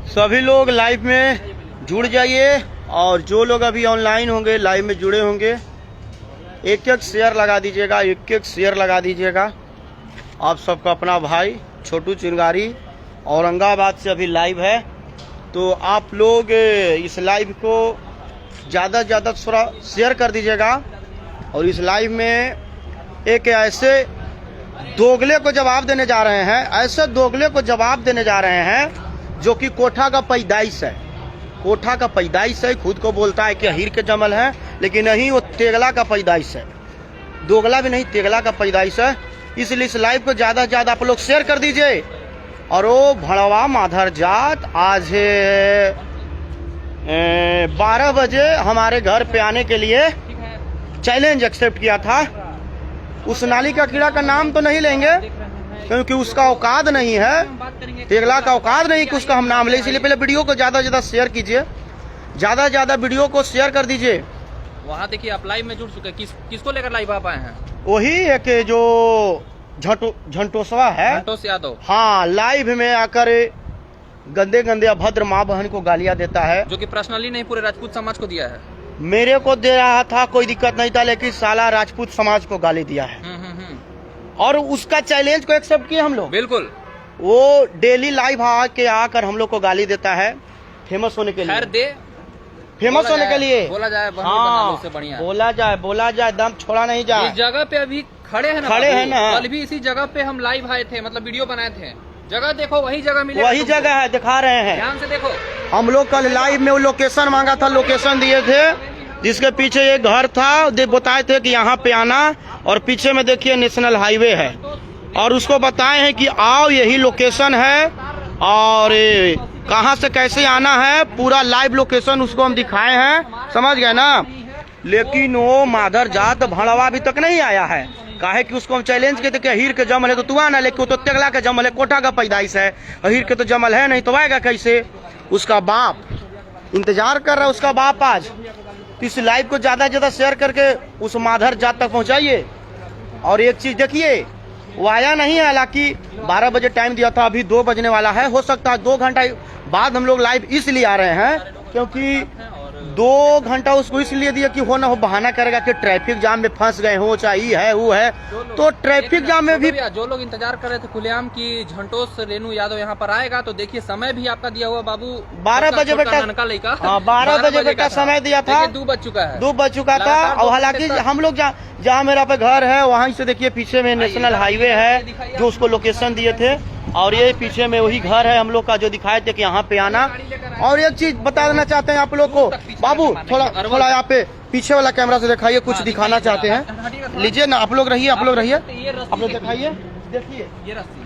सभी लोग लाइव में जुड़ जाइए और जो लोग अभी ऑनलाइन होंगे, लाइव में जुड़े होंगे, एक एक शेयर लगा दीजिएगा, एक एक शेयर लगा दीजिएगा। आप सबका अपना भाई छोटू चिंगारी औरंगाबाद से अभी लाइव है, तो आप लोग इस लाइव को ज़्यादा से ज़्यादा थोड़ा शेयर कर दीजिएगा। और इस लाइव में एक ऐसे दोगले को जवाब देने जा रहे हैं, ऐसे दोगले को जवाब देने जा रहे हैं जो कि कोठा का पैदाइश है, कोठा का पैदाइश है। खुद को बोलता है कि हीर के जमल है, लेकिन नहीं, वो तेगला का पैदाइश है। दोगला भी नहीं, तेगला का पैदाइश है। इसलिए इस लाइव को ज़्यादा से ज़्यादा आप लोग शेयर कर दीजिए। और वो भड़वा माधर जात आज 12 बजे हमारे घर पे आने के लिए चैलेंज एक्सेप्ट किया था। उस नाली का कीड़ा का नाम तो नहीं लेंगे क्योंकि उसका औकात नहीं है, तेगला का औकात नहीं कि उसका हम नाम ले। इसलिए पहले वीडियो को ज़्यादा से ज़्यादा शेयर कीजिए, ज़्यादा से ज़्यादा वीडियो को शेयर कर दीजिए। वहाँ देखिए आप लाइव में जुड़ चुके हैं। किसको लेकर लाइव आप आए हैं? वही एक जो झंटोसवा है, झंटोस यादव। हाँ, लाइव में आकर गंदे गंदे अभद्र माँ बहन को गालियाँ देता है, जो कि पर्सनली नहीं पूरे राजपूत समाज को दिया है। मेरे को दे रहा था, कोई दिक्कत नहीं था, लेकिन साला राजपूत समाज को गाली दिया है। और उसका चैलेंज को एक्सेप्ट किए हम लोग। बिल्कुल, वो डेली लाइव आकर हम लोग को गाली देता है, फेमस होने के लिए, फेमस होने के लिए बोला जाए, हाँ, से बढ़िया बोला जाए, दम छोड़ा नहीं जाए। इस जगह पे अभी खड़े हैं ना, कल भी इसी जगह पे हम लाइव आए थे, मतलब वीडियो बनाए थे। जगह देखो, वही जगह मिले, वही जगह है, दिखा रहे हैं, ध्यान से देखो। हम लोग कल लाइव में वो लोकेशन मांगा था, लोकेशन दिए थे, जिसके पीछे एक घर था, बताए थे कि यहाँ पे आना, और पीछे में देखिए नेशनल हाईवे है, और उसको बताए हैं कि आओ, यही लोकेशन है, और कहाँ से कैसे आना है, पूरा लाइव लोकेशन उसको हम दिखाए हैं, समझ गए ना। लेकिन वो माधर जात भड़वा अभी तक नहीं आया है। काहे कि उसको हम चैलेंज किए थे कि हीर के जमल है तो तू आना, लेकिन वो तो तेगला के जमल है, कोठा का पैदाइश है, हीर के तो जमल है नहीं, तो आएगा कैसे। उसका बाप इंतजार कर रहा है, उसका बाप आज। तो इस लाइव को ज्यादा से ज्यादा शेयर करके उस माधर जात तक पहुंचाइए। और एक चीज देखिए, वो आया नहीं है, हालांकि 12 बजे टाइम दिया था, अभी 2 बजने वाला है। हो सकता है 2 घंटा बाद हम लोग लाइव इसलिए आ रहे हैं क्योंकि 2 घंटा उसको इसलिए दिया कि हो ना हो बहाना करेगा कि ट्रैफिक जाम में फंस गए हो, चाहे है वो है, तो ट्रैफिक जाम में भी जो लोग इंतजार कर रहे थे खुलेआम की झंटोस रेणु यादव यहाँ पर आएगा, तो देखिए समय भी आपका दिया हुआ बाबू 12 बजे बेटा, 12 बजे बेटा समय दिया था, 2 बज चुका है, 2 बज चुका था। और हालांकि हम लोग जहाँ मेरा पे घर है वहीं से देखिए पीछे में नेशनल हाईवे है, जो उसको लोकेशन दिए थे, और ये पीछे में वही घर है हम लोग का जो दिखाए थे कि यहाँ पे आना। और एक चीज बता देना चाहते हैं आप लोग को, बाबू थोड़ा यहाँ पे पीछे वाला कैमरा से दिखाइए, कुछ दिखाना चाहते हैं, लीजिए ना, आप लोग रहिए, आप लोग दिखाइए, देखिए ये रस्सी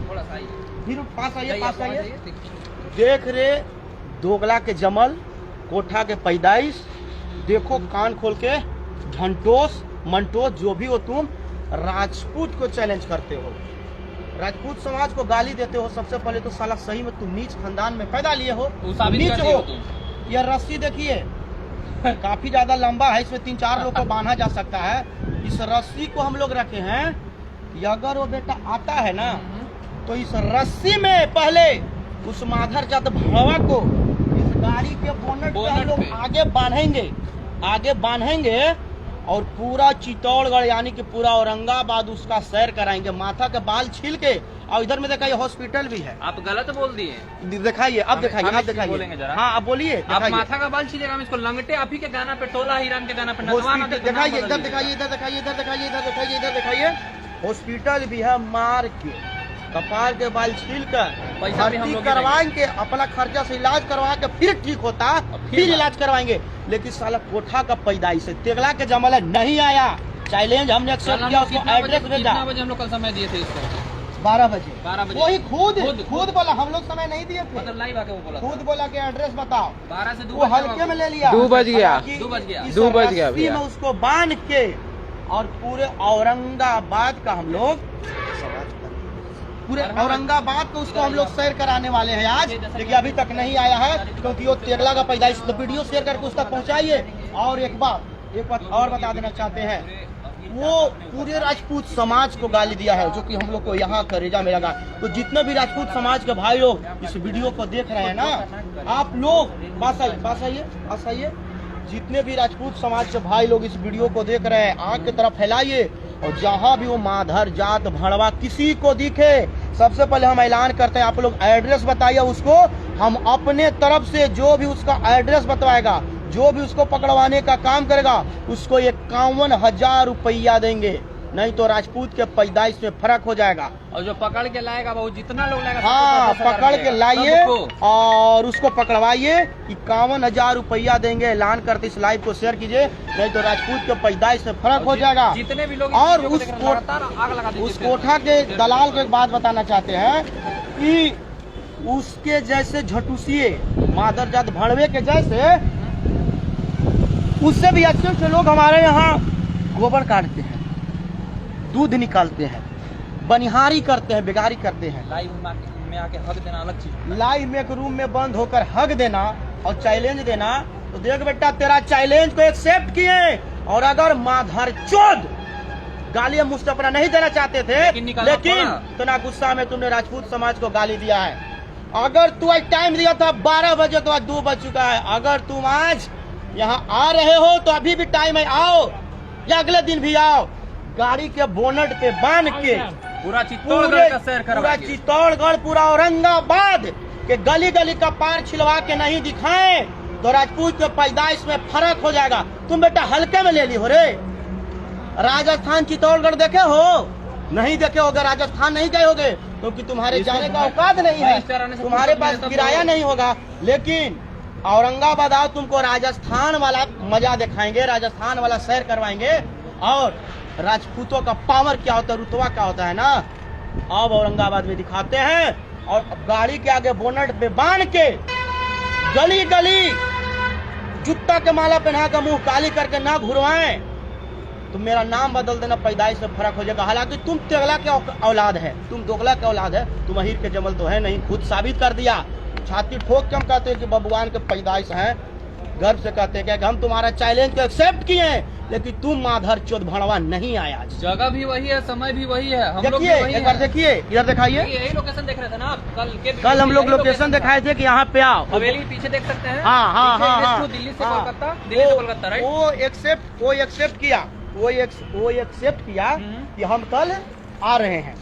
थोड़ा सा फिर पास आइए, देख रहे दोगला के जमल, कोठा के पैदाइश, देखो कान खोल के, झंटोस मंटोस जो भी हो तुम, राजपूत को चैलेंज करते हो, राजपूत समाज को गाली देते हो। सबसे पहले तो साला सही में तुम नीच खानदान में पैदा लिए हो, नीच हो। यह रस्सी देखिए काफी ज्यादा लंबा है, इसमें 3-4 लोग को बांधा जा सकता है। इस रस्सी को हम लोग रखे हैं कि अगर वो बेटा आता है ना, तो इस रस्सी में पहले उस माधर जात भड़वा को इस गाड़ी के बोनट पे हम लोग आगे बांधेंगे और पूरा चित्तौड़गढ़ यानी कि पूरा औरंगाबाद उसका सैर कराएंगे, माथा के बाल छील के। और इधर में देखा, हॉस्पिटल भी है। आप गलत बोल दिए, दिखाइए, अब दिखाइए, आप दिखाइए, हाँ आप बोलिए। आप माथा का बाल छीलेगा, हम इसको लंगटे आप ही के गाना पे, टोला हिरान के गाना पे दिखाइए, इधर दिखाइए, हॉस्पिटल भी है, मार के कपाल के बाल छील कर भर्ती करवाएंगे, अपना खर्चा से इलाज करवा के फिर ठीक होता, फिर इलाज करवाएंगे। लेकिन साला कोठा का पैदाइश है, तेगला के जमल है, नहीं आया। चैलेंज हमने एक्सेप्ट किया, उसको एड्रेस भेजा। कितना बजे हम लोग कल समय दिए थे इसको? 12 बजे। वही खुद बोला, हम लोग समय नहीं दिए थे, मतलब लाइव आके वो बोला, खुद बोला कि एड्रेस बताओ। 12 से 2 वो हल्के में ले लिया, 2 बज गया, 2 बज गया भैया। उसको बांध के और पूरे औरंगाबाद का हम लोग पूरे औरंगाबाद को उसको हम लोग शेयर कराने वाले हैं आज, लेकिन अभी तक नहीं आया है क्योंकि वो तेगला का पैदाइश। तो वीडियो शेयर करके उस तक पहुंचाइए। और एक बात और बता देना चाहते हैं, वो पूरे राजपूत समाज को गाली दिया है, जो कि हम लोग को यहाँ करेजा में लगा। तो जितने भी राजपूत समाज के भाई लोग इस वीडियो को देख रहे हैं ना, आप लोग पास आइए, जितने भी राजपूत समाज के भाई लोग इस वीडियो को देख रहे हैं, आग की तरफ फैलाइए। और जहाँ भी वो माधर जात भड़वा किसी को दिखे, सबसे पहले हम ऐलान करते हैं, आप लोग एड्रेस बताइए उसको। हम अपने तरफ से जो भी उसका एड्रेस बतवाएगा, जो भी उसको पकड़वाने का काम करेगा, उसको 51,000 रुपया देंगे, नहीं तो राजपूत के पैदाइश में फर्क हो जाएगा। और जो पकड़ के लाएगा वो जितना लोग लाएगा, हाँ, पकड़ के लाइए और उसको पकड़वाइए, 51,000 रुपया देंगे। ऐलान करते इस लाइव को शेयर कीजिए, नहीं तो राजपूत के पैदाइश में फर्क हो जाएगा। जितने भी लोग और उस कोठा के दलाल को एक बात बताना चाहते हैं कि उसके जैसे झटूसिए मादर जात भड़वे के जैसे, उससे भी अच्छे लोग हमारे यहाँ गोबर काटते हैं, दूध निकालते हैं, बनिहारी करते हैं, बेगारी करते हैं। लाइव में आके हक देना अलग चीज। लाइव में एक रूम में बंद होकर हक देना और चैलेंज देना, तो देख बेटा तेरा चैलेंज को एक्सेप्ट किए। और अगर माधर चोद गाली मुझ से अपना नहीं देना चाहते थे, लेकिन इतना गुस्सा में तुमने राजपूत समाज को गाली दिया है। अगर तू आज टाइम दिया था 12 बजे, तो आज 2 बज चुका है। अगर तुम आज यहाँ आ रहे हो तो अभी भी टाइम है, आओ, या अगले दिन भी आओ। गाड़ी के बोनट पे बांध के पूरा चित्तौड़गढ़ का सैर पूरा चित्तौड़गढ़, पूरा औरंगाबाद के गली गली का पार छिलवा के नहीं दिखाएं तो राजपूत के पैदाइश में फर्क हो जाएगा। तुम बेटा हल्के में ले ली हो रे। राजस्थान चित्तौड़गढ़ देखे हो? नहीं देखे होगे, राजस्थान नहीं गए होगे, क्योंकि तुम्हारे जाने का औकात नहीं है, तुम्हारे पास किराया नहीं होगा। लेकिन औरंगाबाद आओ, तुमको राजस्थान वाला मजा दिखाएंगे, राजस्थान वाला सैर करवाएंगे। और राजपूतों का पावर क्या होता है, रुतबा क्या होता है ना, अब औरंगाबाद में दिखाते हैं। और गाड़ी के आगे बोनट पे बांध के गली गली जूता के माला पहना कर मुंह काली करके ना घुरवाएं तो मेरा नाम बदल देना, पैदाइश से फर्क हो जाएगा। हालांकि तुम तेगला के औलाद है, तुम दोगला के औलाद है, तुम अहीर के जमल तो है नहीं, खुद साबित कर दिया। छाती ठोक के हम कहते हैं कि बबुआन के पैदाइश हैं, गर्व से कहते हैं कि हम तुम्हारा चैलेंज को एक्सेप्ट किए हैं, लेकिन तुम माधर चोद भड़वा नहीं आया। जगह भी वही है, समय भी वही है, हम लोग देखिए, एक बार देखिए, इधर दिखाइए। यही लोकेशन देख रहे थे ना आप कल हम लोग लोकेशन दिखाए थे कि यहाँ पे आओ। हवेली पीछे देख सकते हैं। हाँ, दिल्ली से कोलकाता, राइट। वो एक्सेप्ट किया कि हम कल आ रहे हैं।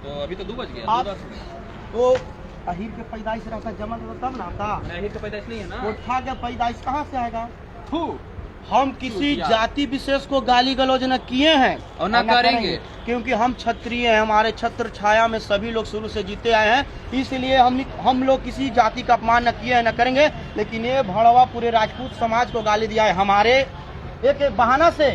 तो अभी तो 2 बज गया। तो अहीर के पैदाइश रहता, जमा तब ना आता। अहीर के पैदाइश नहीं है ना, कोठा के पैदाइश कहाँ से आएगा? हम किसी जाति विशेष को गाली गलौज न किए हैं और न करेंगे, क्योंकि हम क्षत्रिय हैं, हमारे छत्र छाया में सभी लोग शुरू से जीते आए हैं, इसलिए हम लोग किसी जाति का अपमान न किए हैं, न करेंगे। लेकिन ये भड़वा पूरे राजपूत समाज को गाली दिया है हमारे एक बहाना से,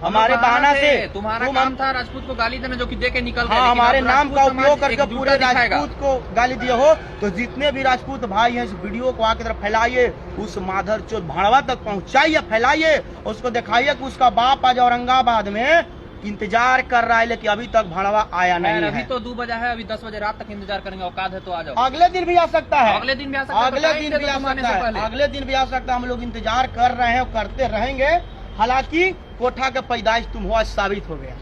हमारे बहाना से। तुम्हारा काम था राजपूत को गाली देना, जो कि देके निकल गए। हाँ, हमारे नाम का उपयोग करके पूरे राजपूत को गाली दिए हो। तो जितने भी राजपूत भाई हैं, इस वीडियो को आके तरफ फैलाइए, उस माधर चोद भाड़वा तक पहुंचाइए, फैलाइए, उसको दिखाइए कि उसका बाप आज औरंगाबाद में इंतजार कर रहा है, लेकिन अभी तक भाड़वा आया नहीं है। अभी तो 2 बजा है, अभी 10 बजे रात तक इंतजार करेंगे, औकात है तो आ जाओ। अगले दिन भी आ सकता है, अगले दिन भी आ सकता है, अगले दिन भी आ सकता है। हम लोग इंतजार कर रहे हैं और करते रहेंगे। हालांकि कोठा के पैदाइश तुम हो, आज साबित हो गया।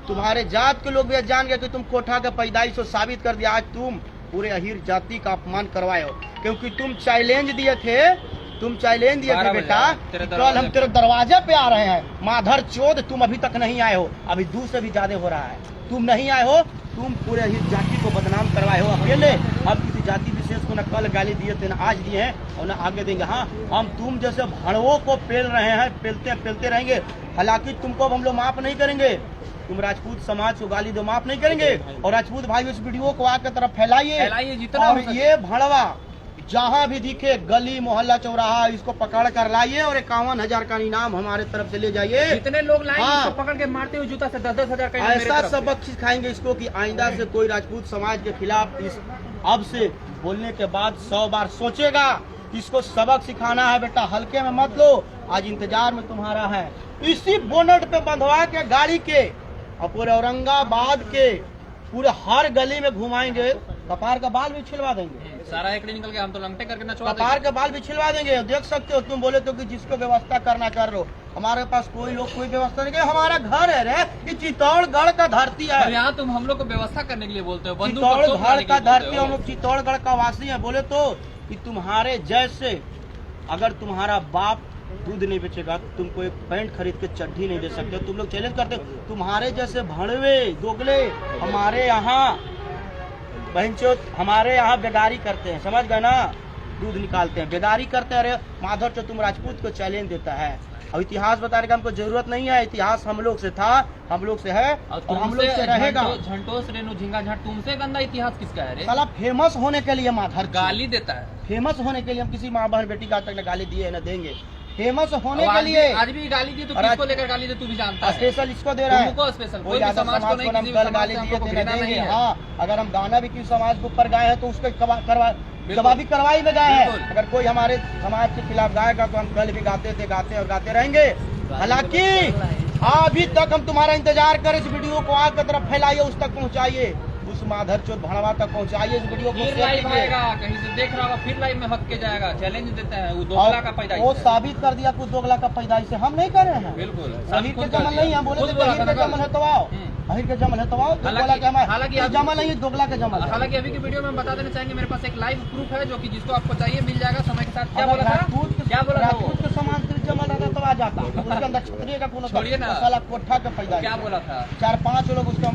तुम्हारे जात के लोग भी जान गए कि तुम कोठा के पैदाइश हो, साबित कर दिया। आज तुम पूरे अहीर जाति का अपमान करवाए हो, क्योंकि तुम चैलेंज दिए थे बेटा, कल हम तेरे दरवाजे पे आ रहे हैं। माधर चोद तुम अभी तक नहीं आए हो, अभी 2 से भी ज्यादा हो रहा है, तुम नहीं आए हो। तुम पूरे अहीर जाति को बदनाम करवाए हो अकेले। अब किसी जाति विशेष को न कल गाली दिए थे, न आज दिए हैं और न आगे देंगे। हाँ, हम तुम जैसे भड़वों को पेल रहे हैं, पेलते रहेंगे। हालांकि तुमको हम लोग माफ नहीं करेंगे, तुम राजपूत समाज को गाली दो, माफ नहीं करेंगे। और राजपूत भाई इस वीडियो को आगे तरफ फैलाइए, और ये भड़वा जहाँ भी दिखे, गली मोहल्ला चौराहा, इसको पकड़ कर लाइए और 51,000 का इनाम हमारे तरफ से ले जाइए। जितने लोग लाएंगे इसको पकड़ के मारते हुए जूता से 10,000 का ऐसा सबक सिखाएंगे इसको कि आइंदा से कोई राजपूत समाज के खिलाफ इस अब से बोलने के बाद 100 बार सोचेगा। इसको सबक सिखाना है बेटा, हल्के में मत लो। आज इंतजार में तुम्हारा है। इसी बोनट पे बंधवा के गाड़ी के और पूरे औरंगाबाद के पूरे हर गली में घुमाएंगे, कपार का बाल भी छिलवा देंगे। सारा एकड़ी निकल गया, हम तो लंगटे करके नचवा कपार के बाल भी छिलवा देंगे। देख सकते हो, तुम बोले तो कि जिसको व्यवस्था करना कर लो, हमारे पास कोई लोग कोई व्यवस्था नहीं, हमारा घर है रे, ये चित्तौड़गढ़ का धरती है। यहाँ तुम हम लोग को व्यवस्था करने के लिए बोलते हो, चित्तौड़गढ़ का धरती, हम लोग चित्तौड़गढ़ का वासी है। बोले तो कि तुम्हारे जैसे अगर तुम्हारा बाप दूध नहीं बेचेगा तो तुमको एक पैंट खरीद के चड्ढी नहीं दे सकते। तुम लोग चैलेंज करते हो, तुम्हारे जैसे भड़वे दोगले हमारे यहाँ बहनचोद हमारे यहाँ बेगारी करते हैं, समझ गए ना, दूध निकालते हैं, बेगारी करते हैं। अरे माधव चो तुम राजपूत को चैलेंज देता है। अब इतिहास बताने का हमको जरूरत नहीं है, इतिहास हम लोग से था, हम लोग से है और हम लोग से रहेगा। झंटोस रेणु झिंगा झट, तुमसे गंदा इतिहास किसका है रे? साला फेमस होने के लिए माधर गाली देता है, फेमस होने के लिए हम किसी माँ बहन बेटी का आज तक न गाली दिए न देंगे। फेमस होने के लिए आज भी गाली दी तो किसको लेकर गाली दे तू भी जानता है। स्पेशल इसको दे रहा है, तुमको स्पेशल कोई ज्यादा समाज को हम कल गाली दिए थे न देंगे। हाँ, अगर हम गाना भी किसी समाज के ऊपर गाए हैं तो उसके जवाबी कार्रवाई में गाए हैं। अगर कोई हमारे समाज के खिलाफ गाएगा तो हम कल भी गाते थे, गाते और गाते रहेंगे। हालांकि अभी तक हम तुम्हारा इंतजार करें, इस वीडियो को आग की तरफ फैलाइए, उस तक पहुंचाइए, उस माधर चौथ भड़वा तक पहुंचाइए इस वीडियो को। फिर लाइव आएगा, कहीं से देख रहा होगा, फिर लाइव में हक के जाएगा, चैलेंज देते हैं। वो दोगला का पैदाइश, वो साबित कर दिया कुछ दोगला का पैदाइश है, हम नहीं कर रहे हैं। बिल्कुल अहिर के जमल नहीं है, बोले थे अहिर के जमल है तो आओ, अहिर के जमल है तो आओ, हालांकि जमल नहीं, दोगला के जमल। हालांकि अभी की वीडियो में बता देना चाहेंगे, मेरे पास एक लाइव प्रूफ है जो कि जिसको आपको चाहिए मिल जाएगा समय के साथ। क्या बोला था? क्या बोला था? राजपूत के समान सिर्फ जमल रहता तो आ जाता, उसके अंदर क्षत्रिय का कोनो छोड़िए ना, साला कोठा का पैदाइश। क्या बोला था? 4-5 लोग उसका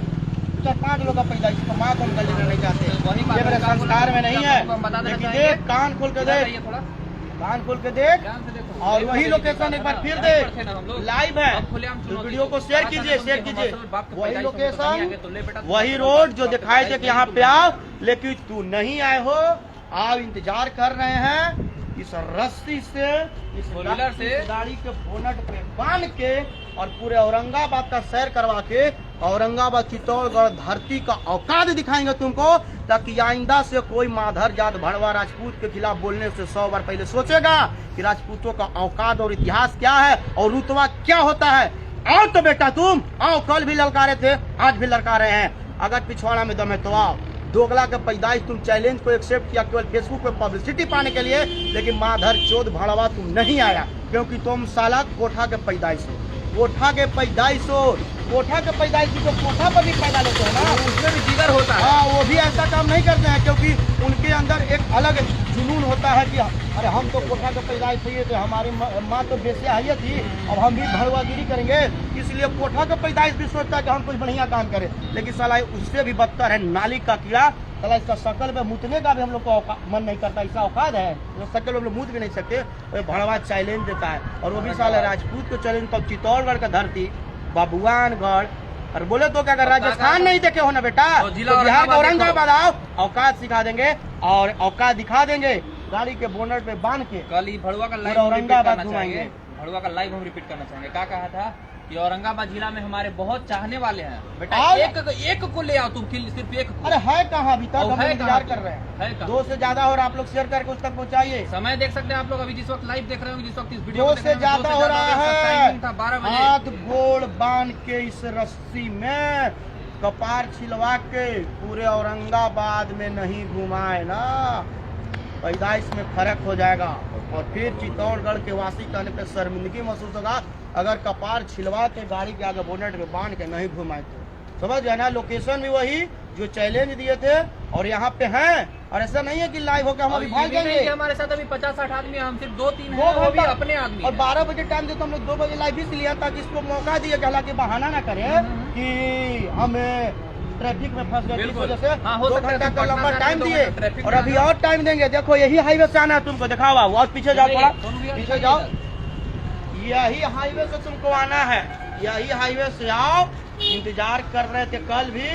4-5 लोग का पैदाइश, उसको माँ को हम गले नहीं चाहते, ये मेरे संस्कार में नहीं है। लेकिन देख, कान खोल के देख, कान खोल के देख, और वही लोकेशन एक बार फिर देख, लाइव है, वीडियो को शेयर कीजिए, शेयर कीजिए। वही लोकेशन, वही रोड जो दिखाए थे कि यहाँ पे आओ, लेकिन तू नहीं आए हो। आप इंतजार कर रहे हैं इस रस्सी से, इस व्हीलर से गाड़ी के बोनट पे बांध के और पूरे औरंगाबाद का सैर करवा के औरंगाबाद चित्तौड़गढ़ धरती का औकात दिखाएंगे तुमको, ताकि आइंदा से कोई माधर जात भड़वा राजपूत के खिलाफ बोलने से 100 बार पहले सोचेगा कि राजपूतों का औकात और इतिहास क्या है और रुतबा क्या होता है। आओ तो बेटा तुम आओ, कल भी ललकारे थे, आज भी ललका रहे हैं। अगर पिछवाड़ा में दम है तो आओ। दोगला का पैदाइश तुम चैलेंज को एक्सेप्ट किया केवल फेसबुक पे पब्लिसिटी पाने के लिए, लेकिन माधर चौथ भड़वा तुम नहीं आया, क्योंकि तुम साला कोठा के पैदाइश हो, कोठा के पैदाइश हो। कोठा के पैदाइश भी तो कोठा पर भी पैदा लेते हैं ना, उसमें भी जिगर होता है। हाँ, वो भी ऐसा काम नहीं करते हैं, क्योंकि उनके अंदर एक अलग जुनून होता है कि अरे हम तो कोठा के पैदाइश हुए थे, हमारी माँ तो बेसिया है थी, अब हम भी भड़वागिरी करेंगे। इसलिए कोठा के पैदाइश भी सोचता है कि हम कुछ बढ़िया काम करें, लेकिन साला उससे भी बदतर है नाली का कीड़ा। साला इसका शकल पे मुतने का भी हम लोग को मन नहीं करता, ऐसा औकात है जो शकल में मुत भी नहीं सकते। भड़वा चैलेंज देता है, और वो भी साला राजपूत को चैलेंज, तो चित्तौड़गढ़ का धरती, बबुआनगढ़, और बोले तो क्या, अगर राजस्थान नहीं देखे हो ना बेटा तो बिहार का औरंगाबाद आओ, औकात सिखा देंगे और औकात दिखा देंगे। गाड़ी के बोनट पे बांध के कल ही भड़वा का लाइव औरंगाबाद घुमाएंगे। भड़वा का लाइव हम रिपीट करना चाहेंगे। क्या कहा था कि औरंगाबाद जिला में हमारे बहुत चाहने वाले हैं बेटा, एक को ले आओ तुम, सिर्फ एक। अरे है कहाँ अभी तक, हम इंतजार कर रहे हैं। 2 से ज्यादा और आप लोग शेयर करके उस तक पहुँचाइए। समय देख सकते हैं आप लोग, अभी जिस वक्त लाइव देख रहे होंगे, जिस वक्त इस वीडियो 2 से ज्यादा हो रहा है। 12 बजे हाथ गोड़ बांध के इस रस्सी में कपार छिलवा के पूरे औरंगाबाद में नहीं घुमाए ना, पैदाइश में फर्क हो जाएगा। और फिर चित्तौड़गढ़ के वासी कहने पे शर्मिंदगी महसूस होगा अगर कपार छिलवा के गाड़ी के आगे बोनेट में बांध के नहीं घुमाए तो। समझ गए ना, लोकेशन भी वही जो चैलेंज दिए थे और यहाँ पे हैं। और ऐसा नहीं है कि लाइव होकर हम अभी भाग जाएंगे। हमारे साथ अभी 50-60 आदमी हैं, हम सिर्फ 2-3 हैं, वो भी अपने आदमी। और 12 बजे टाइम देते हम लोग 2 बजे लाइव भी लिया ताकि इसको मौका दिए, हालांकि बहाना ना करे कि हमें ट्रैफिक में फंस गए, इस वजह से 2 घंटा का लंबा टाइम दिए और अभी और टाइम देंगे। देखो यही हाईवे से आना है तुमको, दिखावा और पीछे जाओ, थोड़ा पीछे जाओ, यही हाईवे से तुमको आना है, यही हाईवे से आओ। इंतजार कर रहे थे कल भी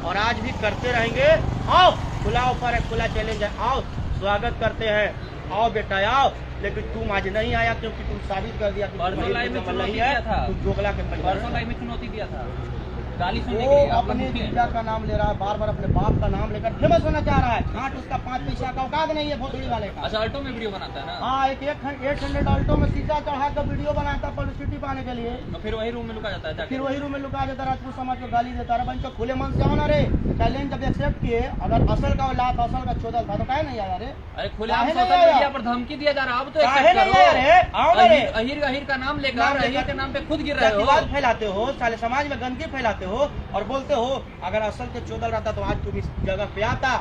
और आज भी करते रहेंगे। आओ, खुला ऑफर है, खुला चैलेंज है, आओ स्वागत करते हैं, आओ बेटा आओ। लेकिन तुम आज नहीं आया क्योंकि तुम साबित कर दिया कि परसों लाइव में चुनौती दिया था, तुम दोगला के परसों लाइव में चुनौती दिया था। गाली सुनने के वो लिए आप लोग अपने दुखी हैं। जीजा का नाम ले रहा है, बार बार अपने बाप का नाम लेकर फेमस होना चाह रहा है। घाट उसका 5 पैसा का औकात नहीं है भोसड़ी वाले का। अच्छा, अल्टो में वीडियो बनाता है ना? हाँ, एक 800 ऑल्टो में शीशा चढ़ा कर वीडियो बनाता पब्लिसिटी पाने के लिए। तो फिर वही रूम में लुका जाता है जाके? फिर वही रूम में लुका जाता, राजपूत समाज को गाली देता है। बन तो खुले मन से आओ ना रे, चैलेंज जब एक्सेप्ट किए, अगर असल का औलाद असल का चौदह था तो काहे नहीं आया रे? अरे खुले काहे सोशल नहीं आया? मीडिया पर धमकी दिया जा रहा है, अब तो काहे accept नहीं आया करो। रे? आओ ना रे। अहीर का नाम लेकर नाम अहीर लेकर के नाम पे खुद गिर रहे हो। जातिवाद फैलाते हो, साले समाज में गंदगी फैलाते हो और बोलते हो अगर असल के चौदल रहता तो आज तुम इस जगह पे आता।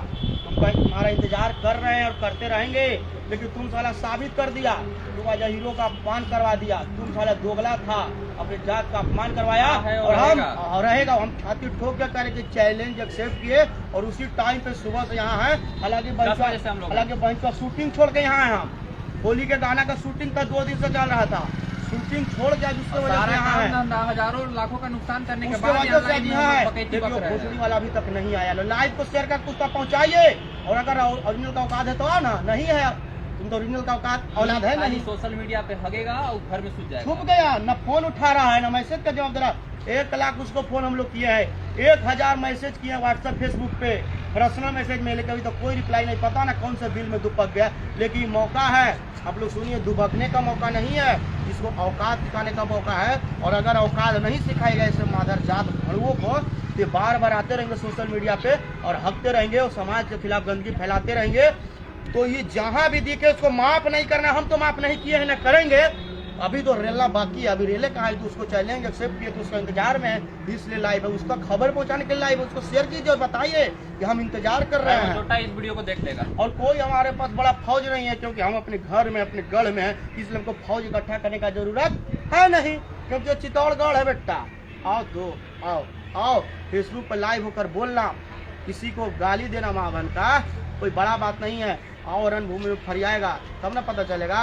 तुम्हारा इंतजार कर रहे हैं और करते रहेंगे, लेकिन तुम साला साबित कर दिया। तुम आज हीरो का अपमान करवा दिया। तुम साला दोगला था, अपने जात का अपमान करवाया है और हम रहेगा। और रहेगा। हम छाती ठोक के करके चैलेंज एक्सेप्ट किए और उसी टाइम पे सुबह से यहाँ है। हालांकि 10 बजे से हम लोग बहन का शूटिंग छोड़ के यहाँ है। हम होली के गाना का शूटिंग का 2 दिन से चल रहा था, शूटिंग छोड़ के आज उसके वजह से सारा यहाँ है। काम धंधा हजारों लाखों का नुकसान करने के उसके बाद वजह से यहाँ जी हाँ है। बकैती देखिए बक रहे हैं। भोसड़ी वाला अभी तक नहीं आया। लाइव को शेयर कर कुछ तक पहुंचाइए। और अगर ओरिजिनल का औकात है तो आओ ना। नहीं है, तुम तो ओरिजिनल का औकात औलाद है खाली नहीं। सोशल मीडिया पे हगेगा और घर में सूझ जाएगा। छुप गया, न फोन उठा रहा है, न मैसेज का जवाब दे रहा। 1 लाख उसको फोन हम लोग किए हैं, 1000 मैसेज किए व्हाट्सएप फेसबुक पे, पर्सनल मैसेज में, लेकिन अभी तो कोई रिप्लाई नहीं। पता ना कौन से बिल में दुबक गया। लेकिन मौका है, आप लोग सुनिए, दुबकने का मौका नहीं है, इसको औकात सिखाने का मौका है। और अगर औकात नहीं सिखाएगा ऐसे मादर जात भड़ुओं को, तो बार बार आते रहेंगे सोशल मीडिया पे और हकते रहेंगे और समाज के खिलाफ गंदगी फैलाते रहेंगे। तो ये जहां भी दिखे उसको माफ नहीं करना। हम तो माफ नहीं किए हैं, न करेंगे। अभी तो रेलना बाकी है। अभी रेले कहाँ है? तो उसको चैलेंज एक्सेप्ट किए तो उसका इंतजार में है, इसलिए लाइव है। उसका खबर पहुंचाने के लिए लाइव है। उसको शेयर कीजिए और बताइए कि हम इंतजार कर रहे हैं। छोटा इस वीडियो को देख लेगा। और कोई हमारे पास बड़ा फौज नहीं है, क्योंकि हम अपने घर में, अपने गढ़ में है, इसलिए हमको फौज इकट्ठा करने का जरूरत है नहीं, क्योंकि चित्तौड़गढ़ है बेटा। आओ तो आओ आओ, फेसबुक पर लाइव होकर बोलना, किसी को गाली देना माँ बहन का कोई बड़ा बात नहीं है। आओ रणभूमि में फरियाएगा तब ना पता चलेगा।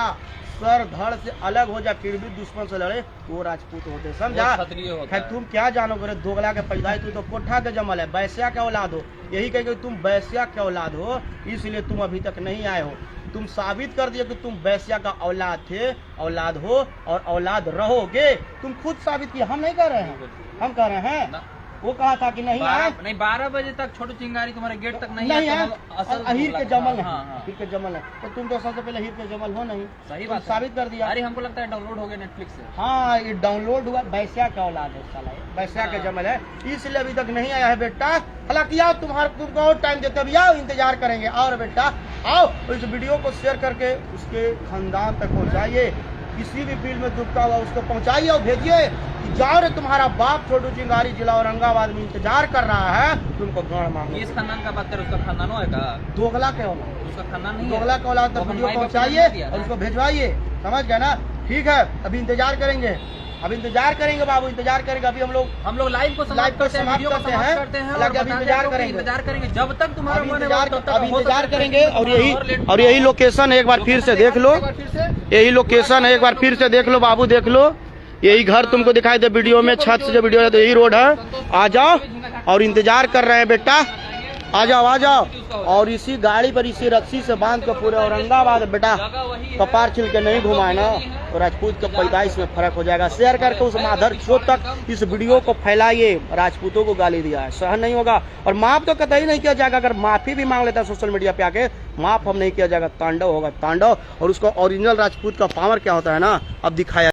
सर धड़ से अलग हो जा, फिर भी दुश्मन से लड़े वो राजपूत होते, समझा? वो क्षत्रिय होता खैर है। तुम क्या जानोगे रे? दोगला के पैदाइश, तू तो कोठा के जमल है, बैस्या के औलाद हो। यही कहेंगे तुम बैस्या के औलाद हो, इसलिए तुम अभी तक नहीं आए हो। तुम साबित कर दिए कि तुम बैस्या का औलाद थे, औलाद हो और औलाद रहोगे। तुम खुद साबित किए, हम नहीं कर रहे हैं। हम कह रहे हैं ना। वो कहा था कि नहीं आए, 12 बजे तक छोटू चिंगारी तुम्हारे गेट तक नहीं नहीं आया है। तो हम असल अहीर के जमल है, हाँ, हाँ। अहीर के जमल है। तो तुम तो सबसे पहले अहीर के जमल हो नहीं, सही तुम बात है। साबित कर दिया। अरे हमको लगता है डाउनलोड हो गया नेटफ्लिक्स से। हाँ, ये डाउनलोड हुआ। बैस्या का औलाद है साला, बैस्या के हाँ। जमल है, इसलिए अभी तक नहीं आया है बेटा। हालांकि आओ, तुमको और टाइम देते, अभी आओ, इंतजार करेंगे। और बेटा आओ, इस वीडियो को शेयर करके उसके खानदान तक पहुंचाइए। किसी भी फील्ड में दुबका हुआ उसको पहुंचाइए और भेजिए कि जाओ रे, तुम्हारा बाप छोटू चिंगारी जिला औरंगाबाद में इंतजार कर रहा है, तुमको गण मांगो। इस खानदान का बात करें, उसका खानदानो है का? दोगला के औलाद, उसका खानदान नहीं है। दोगला के औलाद तक वो वीडियो हमारे बाप ने पहुंचाइए दिया और ना। उसको भेजवाइए, समझ गए ना? ठीक है, अभी इंतजार करेंगे, अभी इंतजार करेंगे बाबू, इंतजार करेंगे। अभी हम लोग लाइव को लाइव को समाप्त वीडियो को करते समाप्त हैं। करते हैं और हालांकि अभी बताते इंतजार हैं कि करेंगे। इंतजार करेंगे जब तक तुम्हारा अभी मन है, इंतजार तब तक अभी हो इंतजार सकता है करेंगे। कि और तुम्हारा और यही लोकेशन है, एक बार फिर से देख लो। एक बार फिर से यही लोकेशन है, एक बार फिर से देख लो बाबू, देख लो। यही घर तुमको दिखाई दे वीडियो में, छत से जो वीडियो है, तो यही रोड है। आ जाओ और इंतजार कर रहे हैं बेटा, आ जाओ आ जाओ। और इसी गाड़ी पर इसी रस्सी से बांध के पूरे औरंगाबाद बेटा जगह वही है। कपार छिल के नहीं घुमाए ना, तो राजपूत के पैदाइश में फर्क हो जाएगा। शेयर करके उस माधर चोट तक इस वीडियो को फैलाइए। राजपूतों को गाली दिया है, सहन नहीं होगा। और माफ तो कतई नहीं किया जाएगा। अगर माफी भी मांग लेता है सोशल मीडिया पे आके, माफ हम नहीं किया जाएगा। तांडव होगा, तांडव। और उसको ओरिजिनल राजपूत का पावर क्या होता है ना, अब दिखाया।